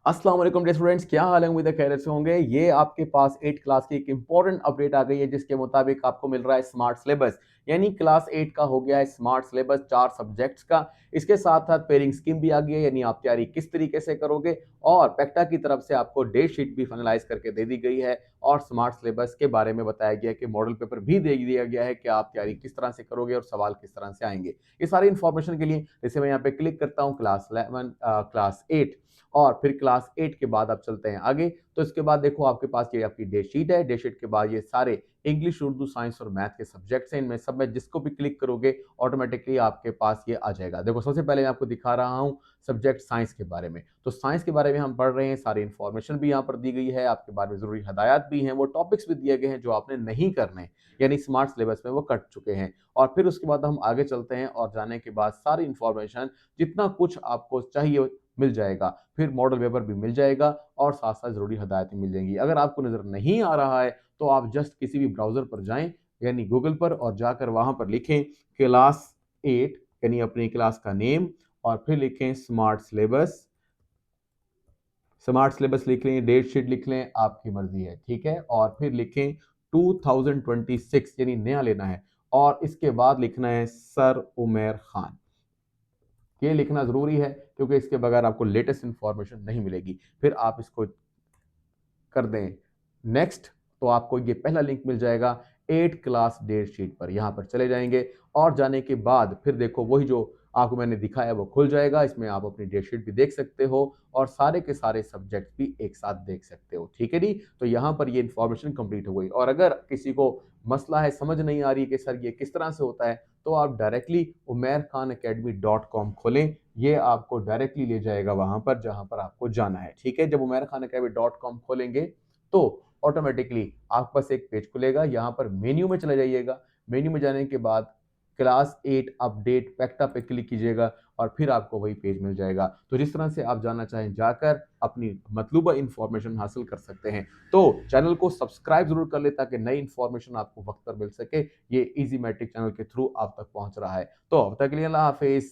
अस्सलाम वालेकुम dear students, क्या हाल है? उम्मीद है खैरियत से होंगे। ये आपके पास 8 क्लास की एक इंपॉर्टेंट अपडेट आ गई है जिसके मुताबिक आपको मिल रहा है स्मार्ट सिलेबस। यानी क्लास 8 का हो गया है स्मार्ट सिलेबस 4 सब्जेक्ट्स का। इसके साथ-साथ पेयरिंग स्कीम भी आ गई है, यानी आप तैयारी किस तरीके से करोगे और पेक्टा की तरफ से आपको डेट शीट भी फाइनलाइज करके दे दी गई है और स्मार्ट सिलेबस के बारे में बताया गया है कि मॉडल पेपर भी दे दिया गया है कि आप तैयारी किस तरह से करोगे और सवाल किस तरह से आएँगे। ये सारी इन्फॉर्मेशन के लिए जैसे मैं यहाँ पे क्लिक करता हूँ क्लास 8 और फिर क्लास 8 के बाद आप चलते हैं आगे, तो इसके बाद देखो आपके पास ये आपकी डेट शीट है। डेट शीट के बाद ये सारे इंग्लिश, उर्दू, साइंस और मैथ के सब्जेक्ट्स हैं। इनमें सब में जिसको भी क्लिक करोगे ऑटोमेटिकली आपके पास ये आ जाएगा। देखो सबसे पहले मैं आपको दिखा रहा हूँ सब्जेक्ट साइंस के बारे में। तो साइंस के बारे में हम पढ़ रहे हैं, सारी इन्फॉर्मेशन भी यहाँ पर दी गई है, आपके बारे में ज़रूरी हदायत भी हैं, वो टॉपिक्स भी दिए गए हैं जो आपने नहीं करने, यानी स्मार्ट सिलेबस में वो कट चुके हैं। और फिर उसके बाद हम आगे चलते हैं और जाने के बाद सारी इन्फॉर्मेशन जितना कुछ आपको चाहिए मिल जाएगा। फिर मॉडल पेपर भी मिल जाएगा और साथ-साथ ज़रूरी हदायतें मिल जाएँगी। अगर आपको नज़र नहीं आ रहा है, तो आप जस्ट किसी भी ब्राउज़र पर जाएँ, यानी गूगल पर और जाकर वहाँ पर लिखें क्लास 8 यानी अपनी क्लास का नेम और फिर लिखें स्मार्ट सिलेबस। स्मार्ट सिलेबस लिख लें, डेट शीट लिख लें, आपकी मर्ज़ी है, ठीक है? और फिर लिखें 2026 यानी नया लेना है और इसके बाद लिखना है सर उमैर खान। ये लिखना ज़रूरी है क्योंकि इसके बगैर आपको लेटेस्ट इन्फॉर्मेशन नहीं मिलेगी। फिर आप इसको कर दें नेक्स्ट, तो आपको ये पहला लिंक मिल जाएगा 8 क्लास डेट शीट पर। यहाँ पर चले जाएँगे और जाने के बाद फिर देखो वही जो आपको मैंने दिखाया वो खुल जाएगा। इसमें आप अपनी डेट शीट भी देख सकते हो और सारे के सारे सब्जेक्ट भी एक साथ देख सकते हो। ठीक है जी? तो यहाँ पर ये इन्फॉर्मेशन कंप्लीट हो गई और अगर किसी को मसला है, समझ नहीं आ रही है कि सर ये किस तरह से होता है, तो आप डायरेक्टली umairkhanacademy.com खोलें। ये आपको डायरेक्टली ले जाएगा वहाँ पर जहाँ पर आपको जाना है। ठीक है? जब umairkhanacademy.com खोलेंगे तो ऑटोमेटिकली आपके पास एक पेज खुलेगा। यहाँ पर मेन्यू में चले जाइएगा। मेन्यू में जाने के बाद क्लास 8 अपडेट पेक्टा पे क्लिक कीजिएगा और फिर आपको वही पेज मिल जाएगा। तो जिस तरह से आप जानना चाहें जाकर अपनी मतलूबा इन्फॉर्मेशन हासिल कर सकते हैं। तो चैनल को सब्सक्राइब ज़रूर कर लें ताकि नई इन्फॉर्मेशन आपको वक़्त पर मिल सके। ये ईज़ी मैट्रिक चैनल के थ्रू आप तक पहुँच रहा है। तो अब तक के लिए अल्लाह हाफ़िज़।